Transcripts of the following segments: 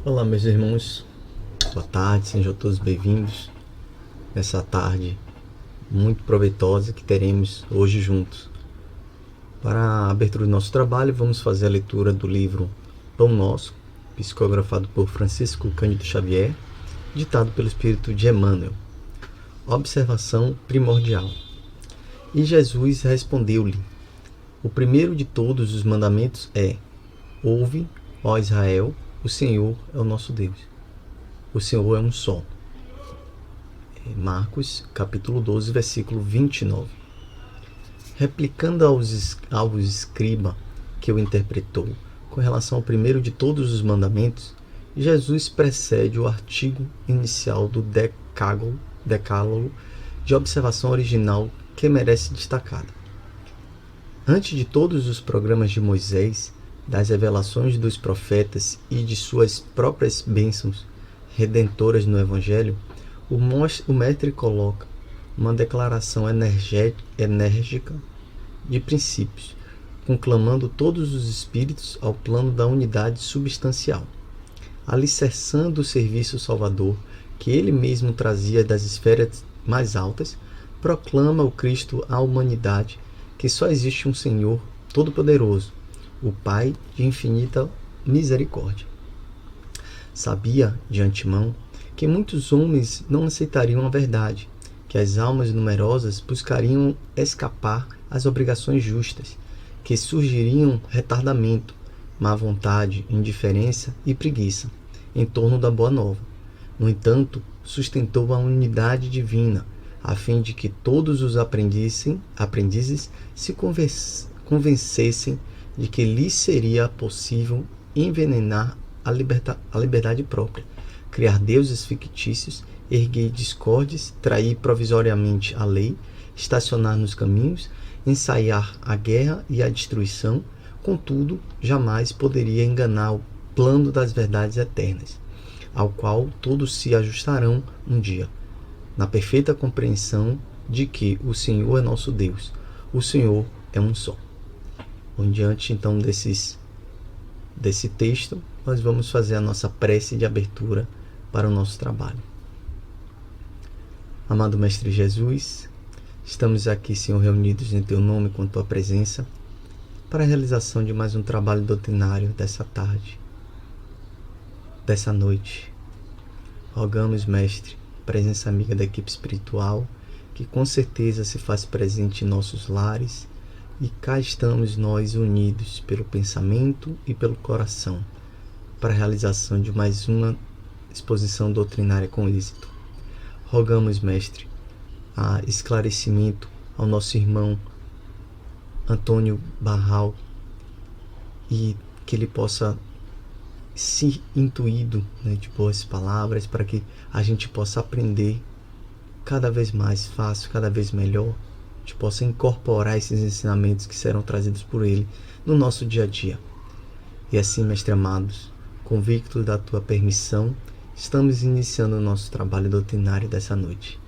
Olá, meus irmãos, boa tarde, sejam todos bem-vindos nessa tarde muito proveitosa que teremos hoje juntos. Para a abertura do nosso trabalho, vamos fazer a leitura do livro Pão Nosso, psicografado por Francisco Cândido Xavier, ditado pelo Espírito de Emmanuel. Observação primordial. E Jesus respondeu-lhe: O primeiro de todos os mandamentos é: Ouve, ó Israel, o Senhor é o nosso Deus. O Senhor é um só. Marcos, capítulo 12, versículo 29. Replicando ao escriba que o interpretou, com relação ao primeiro de todos os mandamentos, Jesus precede o artigo inicial do decálogo de observação original que merece destacada. Antes de todos os programas de Moisés, das revelações dos profetas e de suas próprias bênçãos redentoras no Evangelho, o mestre coloca uma declaração enérgica de princípios, conclamando todos os espíritos ao plano da unidade substancial, alicerçando o serviço salvador que ele mesmo trazia das esferas mais altas, proclama o Cristo à humanidade que só existe um Senhor Todo-Poderoso, o Pai de infinita misericórdia. Sabia, de antemão, que muitos homens não aceitariam a verdade, que as almas numerosas buscariam escapar às obrigações justas, que surgiriam retardamento, má vontade, indiferença e preguiça em torno da Boa Nova. No entanto, sustentou a unidade divina, a fim de que todos os aprendizes se convencessem de que lhes seria possível envenenar a liberdade própria, criar deuses fictícios, erguer discórdias, trair provisoriamente a lei, estacionar nos caminhos, ensaiar a guerra e a destruição, contudo, jamais poderia enganar o plano das verdades eternas, ao qual todos se ajustarão um dia, na perfeita compreensão de que o Senhor é nosso Deus, o Senhor é um só. Diante então desse texto, nós vamos fazer a nossa prece de abertura para o nosso trabalho. Amado Mestre Jesus, estamos aqui, Senhor, reunidos em Teu nome com Tua presença, para a realização de mais um trabalho doutrinário dessa tarde, dessa noite. Rogamos, Mestre, presença amiga da equipe espiritual, que com certeza se faz presente em nossos lares, e cá estamos nós unidos pelo pensamento e pelo coração, para a realização de mais uma exposição doutrinária com êxito. Rogamos, Mestre, a esclarecimento ao nosso irmão Antônio Barral, e que ele possa ser intuído, de boas palavras, para que a gente possa aprender cada vez mais fácil, cada vez melhor, a gente possa incorporar esses ensinamentos que serão trazidos por ele no nosso dia a dia. E assim, Mestre amados, convictos da Tua permissão, estamos iniciando o nosso trabalho doutrinário dessa noite.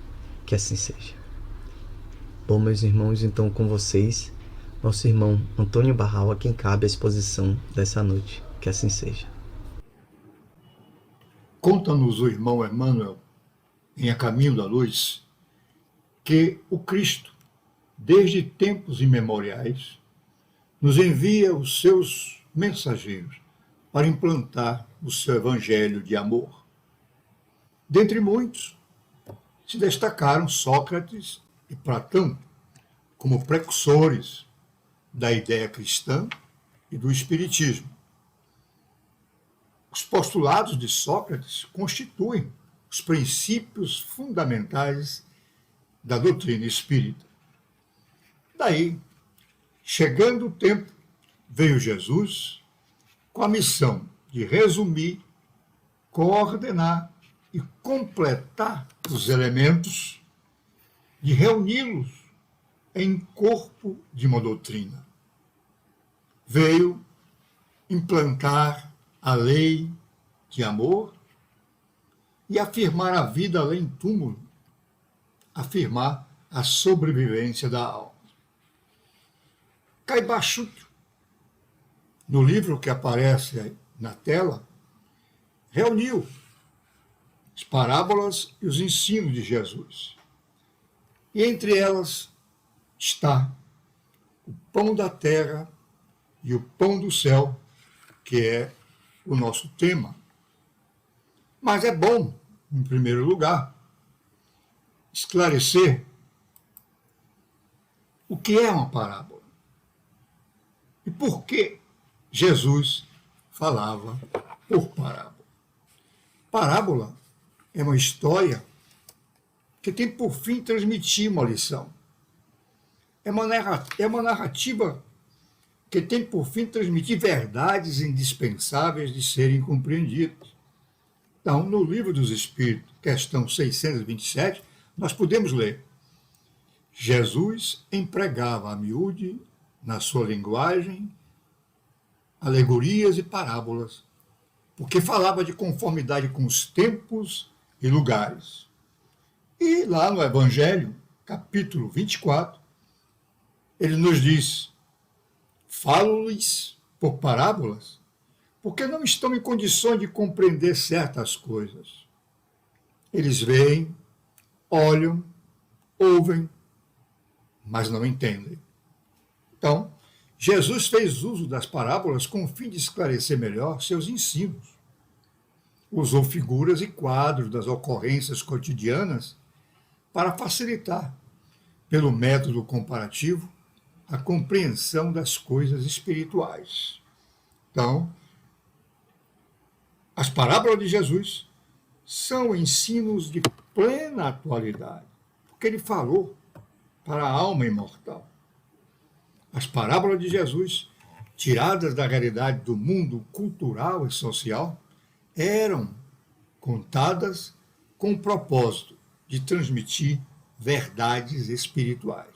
Que assim seja. Bom, meus irmãos, então com vocês, nosso irmão Antônio Barral, a quem cabe a exposição dessa noite. Que assim seja. Conta-nos o irmão Emmanuel, em A Caminho da Luz, que o Cristo, desde tempos imemoriais, nos envia os seus mensageiros para implantar o seu evangelho de amor. Dentre muitos, se destacaram Sócrates e Platão como precursores da ideia cristã e do espiritismo. Os postulados de Sócrates constituem os princípios fundamentais da doutrina espírita. Daí, chegando o tempo, veio Jesus com a missão de resumir, coordenar e completar os elementos, de reuni-los em corpo de uma doutrina. Veio implantar a lei de amor e afirmar a vida além do túmulo, afirmar a sobrevivência da alma. Cai baixo, no livro que aparece na tela, reuniu as parábolas e os ensinos de Jesus. E entre elas está o pão da terra e o pão do céu, que é o nosso tema. Mas é bom, em primeiro lugar, esclarecer o que é uma parábola e por que Jesus falava por parábola. Parábola é uma história que tem por fim transmitir uma lição. É uma narrativa que tem por fim transmitir verdades indispensáveis de serem compreendidas. Então, no Livro dos Espíritos, questão 627, nós podemos ler: Jesus empregava a miúde, na sua linguagem, alegorias e parábolas, porque falava de conformidade com os tempos e lugares. E lá no Evangelho, capítulo 24, ele nos diz: falo-lhes por parábolas, porque não estão em condições de compreender certas coisas. Eles veem, olham, ouvem, mas não entendem. Então, Jesus fez uso das parábolas com o fim de esclarecer melhor seus ensinos. Usou figuras e quadros das ocorrências cotidianas para facilitar, pelo método comparativo, a compreensão das coisas espirituais. Então, as parábolas de Jesus são ensinos de plena atualidade, porque ele falou para a alma imortal. As parábolas de Jesus, tiradas da realidade do mundo cultural e social, eram contadas com o propósito de transmitir verdades espirituais.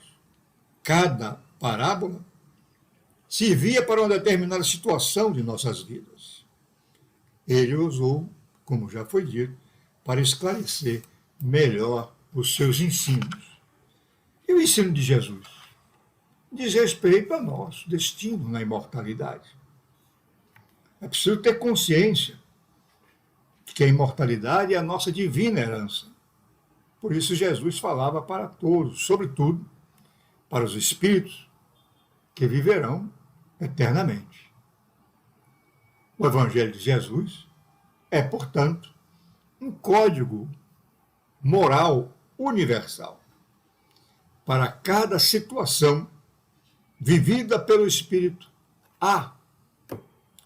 Cada parábola servia para uma determinada situação de nossas vidas. Ele usou, como já foi dito, para esclarecer melhor os seus ensinos. E o ensino de Jesus diz respeito a nosso destino na imortalidade. É preciso ter consciência de que a imortalidade é a nossa divina herança. Por isso Jesus falava para todos, sobretudo para os espíritos que viverão eternamente. O Evangelho de Jesus é, portanto, um código moral universal para cada situação vivida pelo Espírito. Há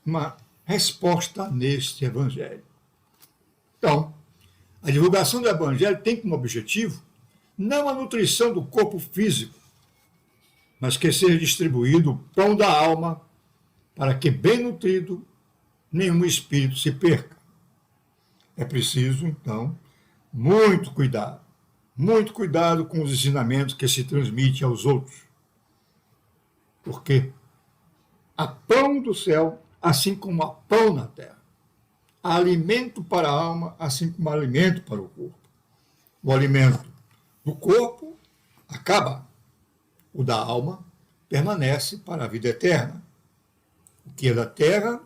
uma resposta neste Evangelho. Então, a divulgação do Evangelho tem como objetivo não a nutrição do corpo físico, mas que seja distribuído o pão da alma, para que, bem nutrido, nenhum espírito se perca. É preciso, então, muito cuidado com os ensinamentos que se transmitem aos outros. Porque há pão do céu, assim como há pão na terra. Há alimento para a alma, assim como há alimento para o corpo. O alimento do corpo acaba. O da alma permanece para a vida eterna. O que é da terra,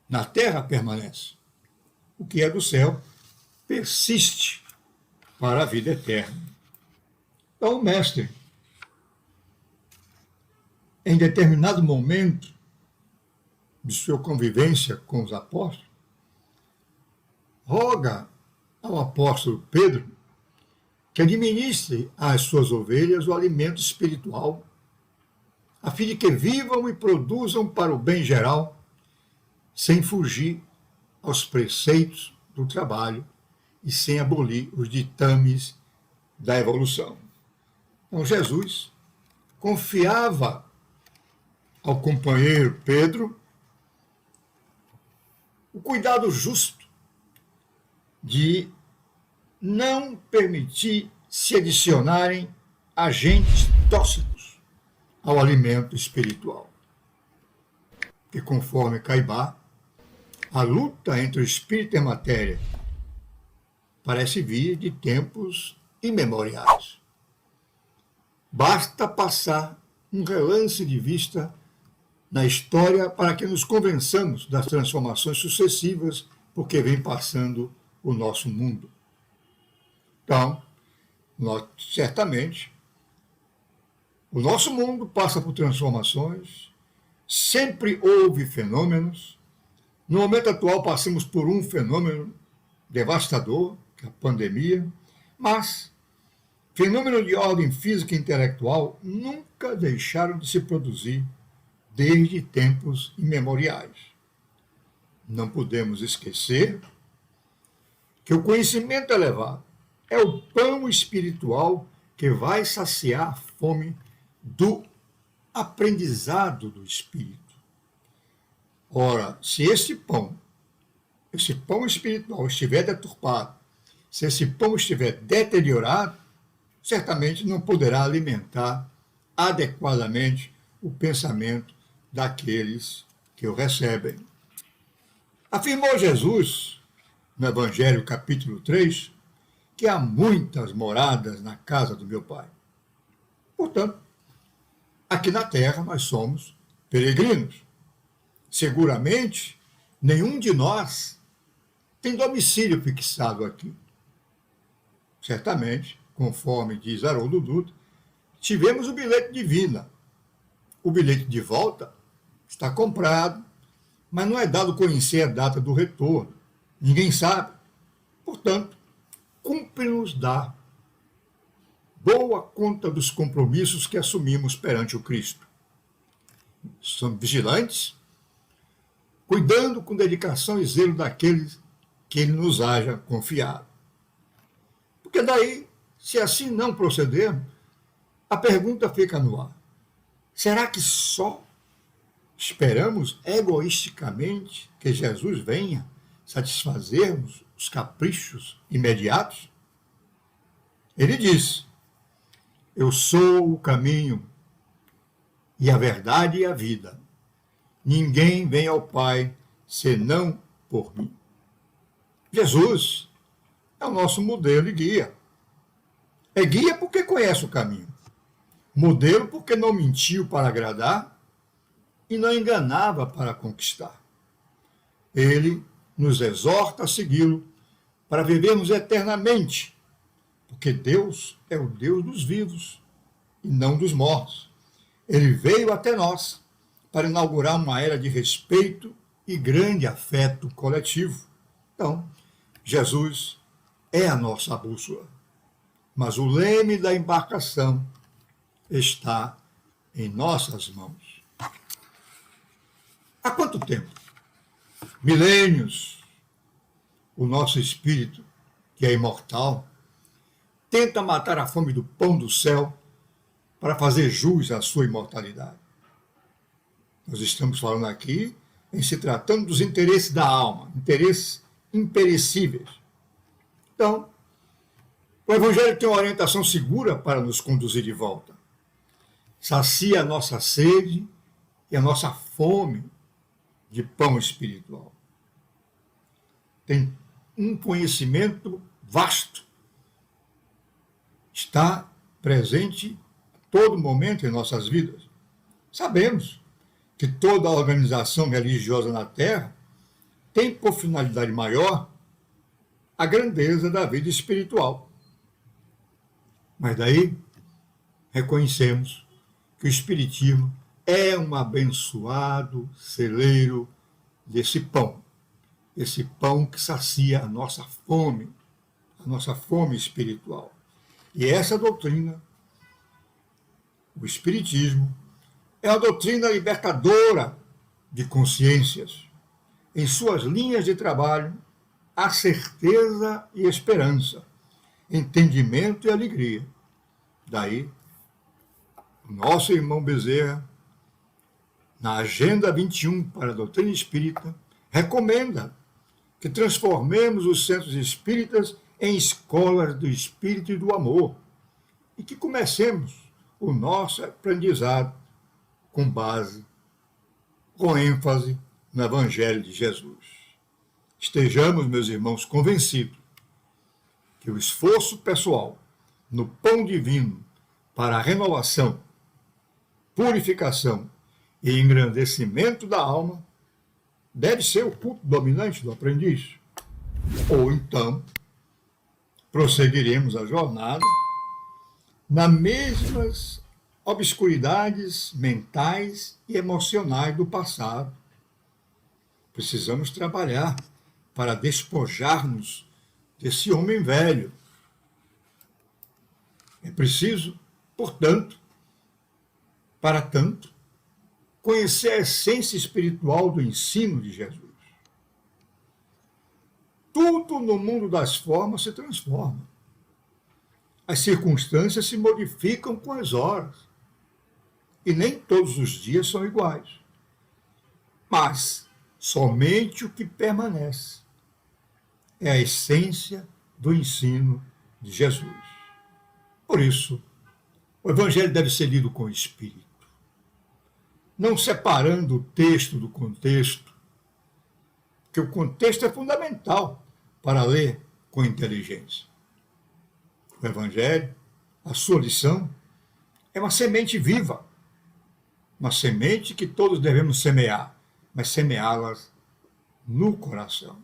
na terra permanece. O que é do céu, persiste para a vida eterna. Então, o mestre, em determinado momento de sua convivência com os apóstolos, roga ao apóstolo Pedro que administre às suas ovelhas o alimento espiritual, a fim de que vivam e produzam para o bem geral, sem fugir aos preceitos do trabalho e sem abolir os ditames da evolução. Então, Jesus confiava ao companheiro Pedro o cuidado justo de não permitir se adicionarem agentes tóxicos ao alimento espiritual. Que, conforme Caibá, a luta entre o espírito e a matéria parece vir de tempos imemoriais. Basta passar um relance de vista na história para que nos convençamos das transformações sucessivas porque vem passando o nosso mundo. Então, certamente, o nosso mundo passa por transformações, sempre houve fenômenos. No momento atual, passamos por um fenômeno devastador, que é a pandemia, mas fenômenos de ordem física e intelectual nunca deixaram de se produzir desde tempos imemoriais. Não podemos esquecer que o conhecimento elevado é o pão espiritual que vai saciar a fome do aprendizado do espírito. Ora, se esse pão espiritual estiver deturpado, se esse pão estiver deteriorado, certamente não poderá alimentar adequadamente o pensamento daqueles que o recebem. Afirmou Jesus, no Evangelho capítulo 3, que há muitas moradas na casa do meu Pai. Portanto, aqui na terra nós somos peregrinos. Seguramente, nenhum de nós tem domicílio fixado aqui. Certamente, conforme diz Haroldo Dutra, tivemos o bilhete de vinda. O bilhete de volta está comprado, mas não é dado conhecer a data do retorno. Ninguém sabe. Portanto, cumpre-nos dar boa conta dos compromissos que assumimos perante o Cristo. Somos vigilantes, cuidando com dedicação e zelo daqueles que Ele nos haja confiado. Porque daí, se assim não procedermos, a pergunta fica no ar. Será que só esperamos egoisticamente que Jesus venha satisfazermos os caprichos imediatos? Ele disse: eu sou o caminho e a verdade e a vida. Ninguém vem ao Pai senão por mim. Jesus é o nosso modelo e guia. É guia porque conhece o caminho. Modelo porque não mentiu para agradar e não enganava para conquistar. Ele nos exorta a segui-lo para vivermos eternamente, porque Deus é o Deus dos vivos e não dos mortos. Ele veio até nós para inaugurar uma era de respeito e grande afeto coletivo. Então, Jesus é a nossa bússola, mas o leme da embarcação está em nossas mãos. Há quanto tempo? Milênios. O nosso espírito, que é imortal, tenta matar a fome do pão do céu para fazer jus à sua imortalidade. Nós estamos falando aqui em se tratando dos interesses da alma, interesses imperecíveis. Então, o Evangelho tem uma orientação segura para nos conduzir de volta. Sacia a nossa sede e a nossa fome de pão espiritual. Tem um conhecimento vasto. Está presente a todo momento em nossas vidas. Sabemos que toda organização religiosa na Terra tem por finalidade maior a grandeza da vida espiritual. Mas daí reconhecemos que o Espiritismo é um abençoado celeiro desse pão. Esse pão que sacia a nossa fome espiritual. E essa doutrina, o Espiritismo, é uma doutrina libertadora de consciências. Em suas linhas de trabalho, há certeza e esperança, entendimento e alegria. Daí, o nosso irmão Bezerra, na Agenda 21 para a Doutrina Espírita, recomenda que transformemos os centros espíritas em escolas do espírito e do amor e que comecemos o nosso aprendizado com base, com ênfase no Evangelho de Jesus. Estejamos, meus irmãos, convencidos que o esforço pessoal no pão divino para a renovação, purificação e engrandecimento da alma deve ser o culto dominante do aprendiz. Ou então, prosseguiremos a jornada nas mesmas obscuridades mentais e emocionais do passado. Precisamos trabalhar para despojar-nos desse homem velho. É preciso, portanto, para tanto, conhecer a essência espiritual do ensino de Jesus. Tudo no mundo das formas se transforma. As circunstâncias se modificam com as horas. E nem todos os dias são iguais. Mas somente o que permanece é a essência do ensino de Jesus. Por isso, o Evangelho deve ser lido com espírito, não separando o texto do contexto, porque o contexto é fundamental para ler com inteligência. O Evangelho, a sua lição, é uma semente viva, uma semente que todos devemos semear, mas semeá-las no coração.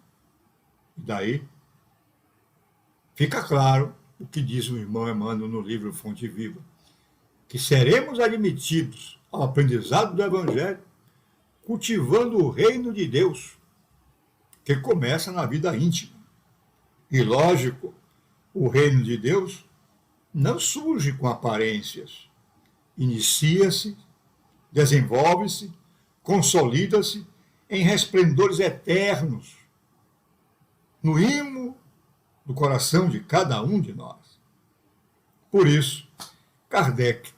E daí fica claro o que diz o irmão Emmanuel no livro Fonte Viva, que seremos admitidos ao aprendizado do Evangelho cultivando o reino de Deus, que começa na vida íntima. E, lógico, o reino de Deus não surge com aparências. Inicia-se, desenvolve-se, consolida-se em resplendores eternos, no imo do coração de cada um de nós. Por isso, Kardec,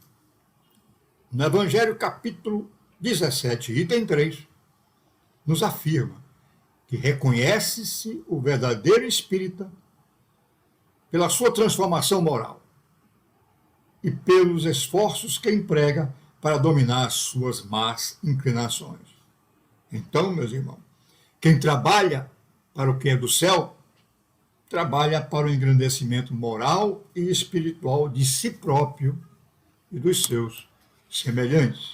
no Evangelho capítulo 17, item 3, nos afirma que reconhece-se o verdadeiro espírita pela sua transformação moral e pelos esforços que emprega para dominar as suas más inclinações. Então, meus irmãos, quem trabalha para o que é do céu, trabalha para o engrandecimento moral e espiritual de si próprio e dos seus semelhantes.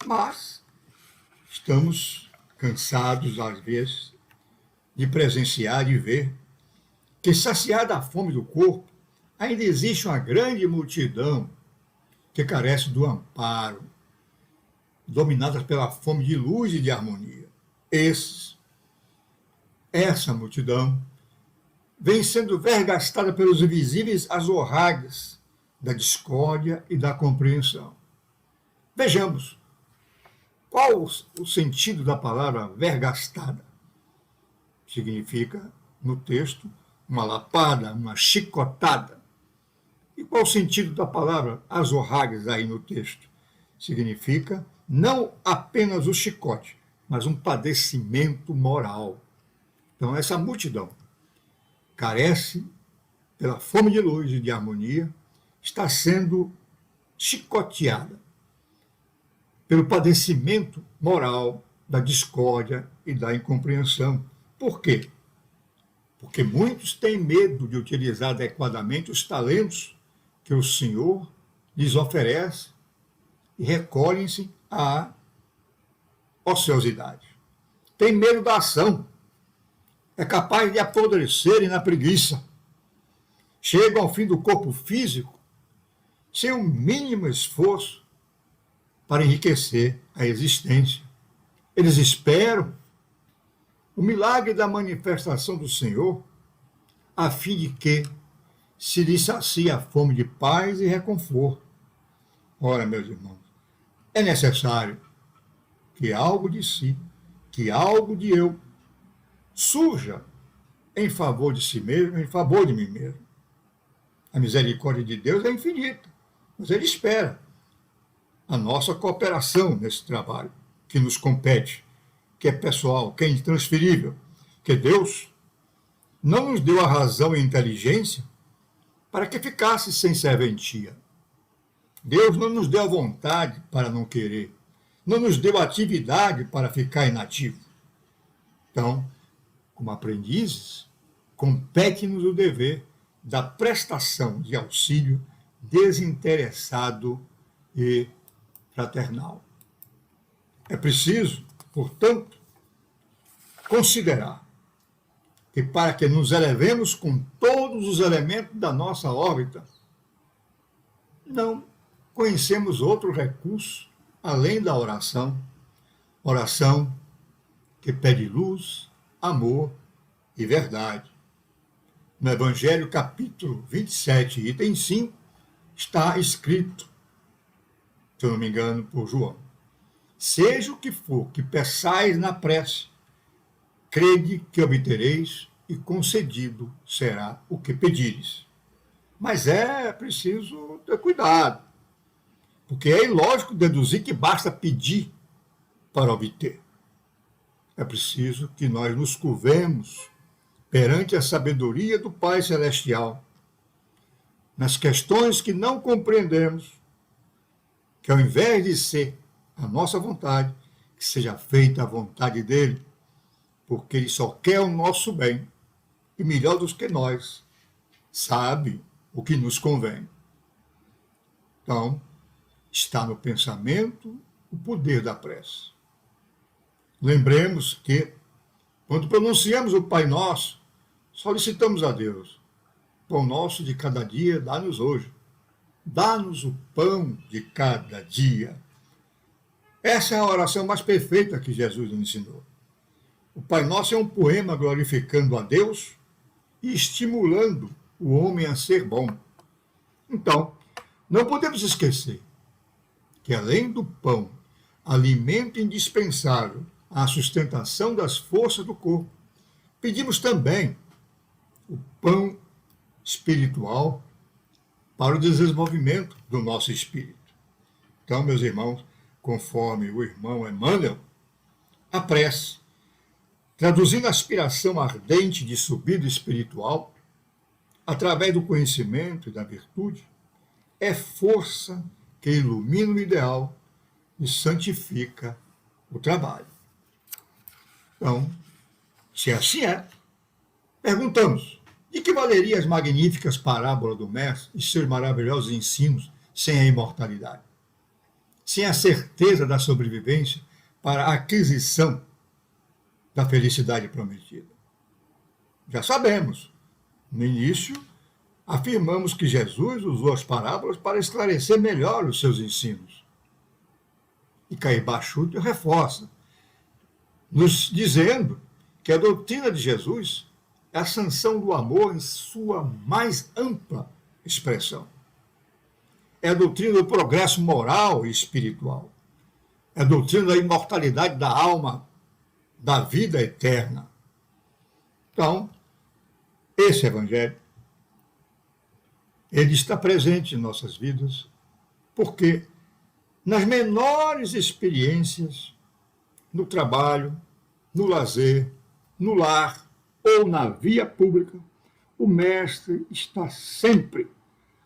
Mas estamos cansados, às vezes, de presenciar e ver que, saciada a fome do corpo, ainda existe uma grande multidão que carece do amparo, dominadas pela fome de luz e de harmonia. Essa multidão vem sendo vergastada pelos invisíveis azorragues da discórdia e da compreensão. Vejamos, qual o sentido da palavra vergastada? Significa, no texto, uma lapada, uma chicotada. E qual o sentido da palavra azorragues aí no texto? Significa não apenas o chicote, mas um padecimento moral. Então, essa multidão carece, pela fome de luz e de harmonia, está sendo chicoteada pelo padecimento moral da discórdia e da incompreensão. Por quê? Porque muitos têm medo de utilizar adequadamente os talentos que o Senhor lhes oferece e recolhem-se à ociosidade. Tem medo da ação, é capaz de apodrecerem na preguiça. Chegam ao fim do corpo físico sem o mínimo esforço para enriquecer a existência. Eles esperam o milagre da manifestação do Senhor, a fim de que se lhe sacie a fome de paz e reconforto. Ora, meus irmãos, é necessário que algo de si, que algo de eu, surja em favor de si mesmo, em favor de mim mesmo. A misericórdia de Deus é infinita, mas Ele espera a nossa cooperação nesse trabalho que nos compete, que é pessoal, que é intransferível, que Deus não nos deu a razão e a inteligência para que ficasse sem serventia. Deus não nos deu a vontade para não querer, não nos deu a atividade para ficar inativo. Então, como aprendizes, compete-nos o dever da prestação de auxílio desinteressado e fraternal. É preciso, portanto, considerar e para que nos elevemos com todos os elementos da nossa órbita, não conhecemos outro recurso além da oração. Oração que pede luz, amor e verdade. No Evangelho, capítulo 27, item 5, está escrito, se eu não me engano, por João: seja o que for que peçais na prece, crede que obtereis e concedido será o que pedires. Mas é preciso ter cuidado, porque é ilógico deduzir que basta pedir para obter. É preciso que nós nos curvemos perante a sabedoria do Pai Celestial, nas questões que não compreendemos, que ao invés de ser a nossa vontade, que seja feita a vontade dele, porque ele só quer o nosso bem, e melhor do que nós, sabe o que nos convém. Então, está no pensamento o poder da prece. Lembremos que, quando pronunciamos o Pai Nosso, solicitamos a Deus: pão nosso de cada dia, dá-nos hoje. Dá-nos o pão de cada dia. Essa é a oração mais perfeita que Jesus nos ensinou. O Pai Nosso é um poema glorificando a Deus e estimulando o homem a ser bom. Então, não podemos esquecer que, além do pão, alimento indispensável à sustentação das forças do corpo, pedimos também o pão espiritual para o desenvolvimento do nosso espírito. Então, meus irmãos, conforme o irmão Emmanuel, a prece, traduzindo a aspiração ardente de subida espiritual, através do conhecimento e da virtude, é força que ilumina o ideal e santifica o trabalho. Então, se assim é, perguntamos: de que valeria as magníficas parábolas do Mestre e seus maravilhosos ensinos sem a imortalidade? Sem a certeza da sobrevivência para a aquisição da felicidade prometida? Já sabemos, no início, afirmamos que Jesus usou as parábolas para esclarecer melhor os seus ensinos. E Caibá Schutter reforça, nos dizendo que a doutrina de Jesus é a sanção do amor em sua mais ampla expressão. É a doutrina do progresso moral e espiritual. É a doutrina da imortalidade da alma, da vida eterna. Então, esse Evangelho, ele está presente em nossas vidas, porque nas menores experiências, no trabalho, no lazer, no lar ou na via pública, o Mestre está sempre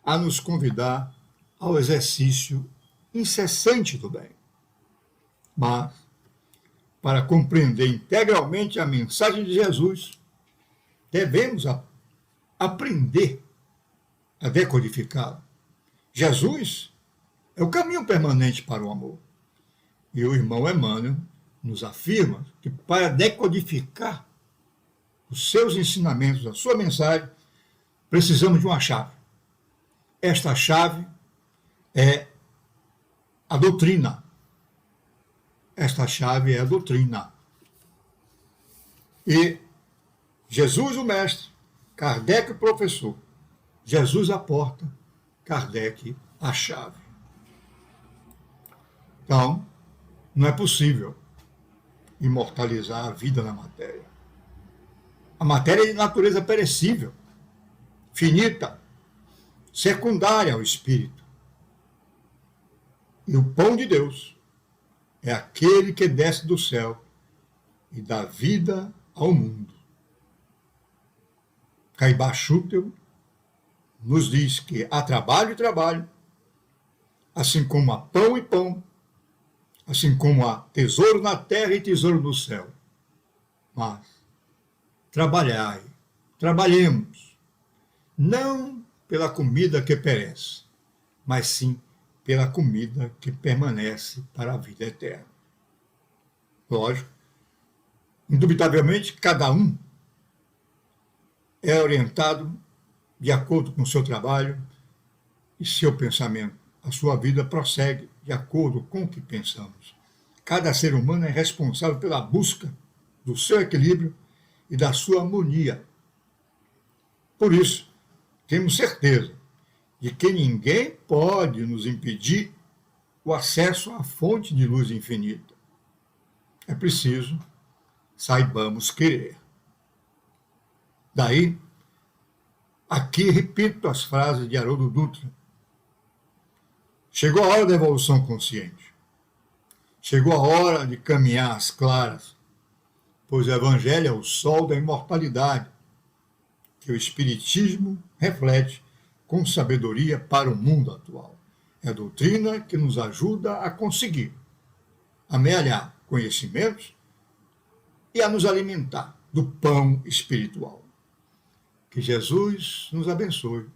a nos convidar ao exercício incessante do bem. Mas, para compreender integralmente a mensagem de Jesus, devemos aprender a decodificá-la. Jesus é o caminho permanente para o amor. E o irmão Emmanuel nos afirma que, para decodificar os seus ensinamentos, a sua mensagem, precisamos de uma chave. Esta chave é a doutrina. Esta chave é a doutrina. E Jesus, o mestre, Kardec, o professor. Jesus, a porta, Kardec, a chave. Então, não é possível imortalizar a vida na matéria. A matéria é de natureza perecível, finita, secundária ao espírito. E o pão de Deus é aquele que desce do céu e dá vida ao mundo. Caibá Schutter nos diz que há trabalho e trabalho, assim como há pão e pão, assim como há tesouro na terra e tesouro no céu. Mas trabalhai, trabalhemos, não pela comida que perece, mas sim pela comida que permanece para a vida eterna. Lógico, indubitavelmente, cada um é orientado de acordo com o seu trabalho e seu pensamento. A sua vida prossegue de acordo com o que pensamos. Cada ser humano é responsável pela busca do seu equilíbrio e da sua harmonia. Por isso, temos certeza de que ninguém pode nos impedir o acesso à fonte de luz infinita. É preciso saibamos querer. Daí, aqui repito as frases de Haroldo Dutra. Chegou a hora da evolução consciente. Chegou a hora de caminhar às claras, pois o Evangelho é o sol da imortalidade, que o Espiritismo reflete com sabedoria para o mundo atual. É a doutrina que nos ajuda a conseguir amealhar conhecimentos e a nos alimentar do pão espiritual. Que Jesus nos abençoe,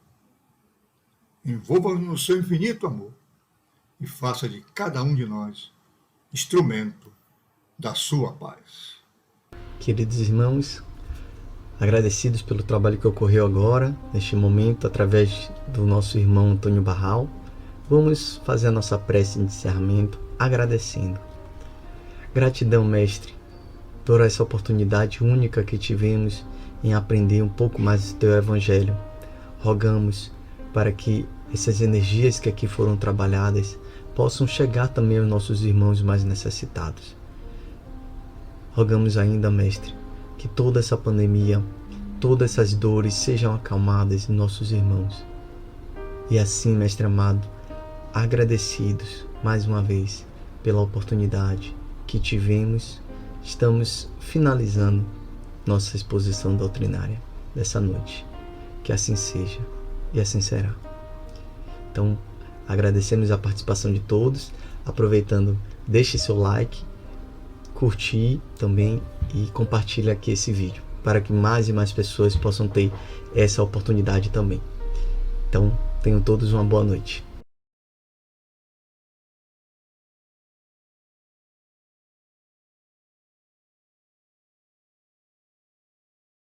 envolva-nos no seu infinito amor e faça de cada um de nós instrumento da sua paz. Queridos irmãos, agradecidos pelo trabalho que ocorreu agora, neste momento, através do nosso irmão Antônio Barral, vamos fazer a nossa prece de encerramento agradecendo. Gratidão, Mestre, por essa oportunidade única que tivemos em aprender um pouco mais do Teu Evangelho. Rogamos para que essas energias que aqui foram trabalhadas possam chegar também aos nossos irmãos mais necessitados. Rogamos ainda, Mestre, que toda essa pandemia, todas essas dores sejam acalmadas em nossos irmãos. E assim, Mestre amado, agradecidos mais uma vez pela oportunidade que tivemos, estamos finalizando nossa exposição doutrinária dessa noite. Que assim seja e assim será. Então, agradecemos a participação de todos. Aproveitando, deixe seu like, curtir também e compartilhe aqui esse vídeo, para que mais e mais pessoas possam ter essa oportunidade também. Então, tenham todos uma boa noite.